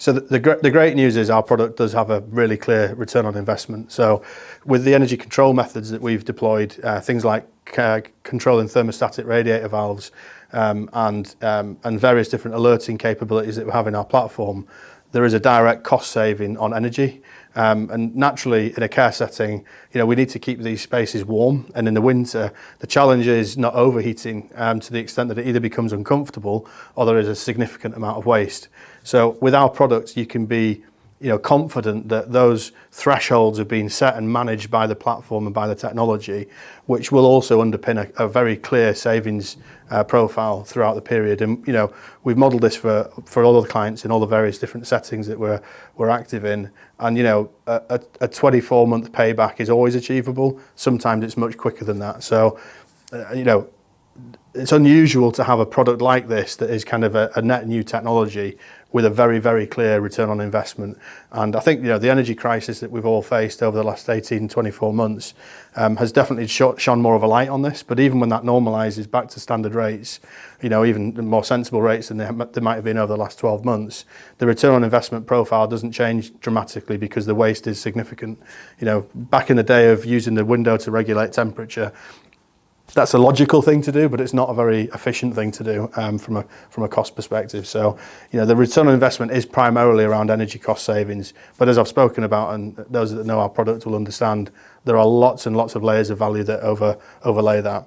So the great news is our product does have a really clear return on investment. So with the energy control methods that we've deployed, things like controlling thermostatic radiator valves and various different alerting capabilities that we have in our platform, there is a direct cost saving on energy. And naturally, in a care setting, we need to keep these spaces warm. And in the winter, the challenge is not overheating to the extent that it either becomes uncomfortable or there is a significant amount of waste. So with our products, you can be confident that those thresholds have been set and managed by the platform and by the technology, which will also underpin a very clear savings profile throughout the period. And we've modelled this for all the clients in all the various different settings that we're active in. And a 24-month payback is always achievable. Sometimes it's much quicker than that. So it's unusual to have a product like this that is kind of a net new technology with a very, very clear return on investment. And I think the energy crisis that we've all faced over the last 18, 24 months has definitely shone more of a light on this. But even when that normalises back to standard rates, even more sensible rates than they might have been over the last 12 months, the return on investment profile doesn't change dramatically because the waste is significant. Back in the day of using the window to regulate temperature, that's a logical thing to do, but it's not a very efficient thing to do from a cost perspective. So, the return on investment is primarily around energy cost savings. But as I've spoken about, and those that know our product will understand, there are lots and lots of layers of value that overlay that.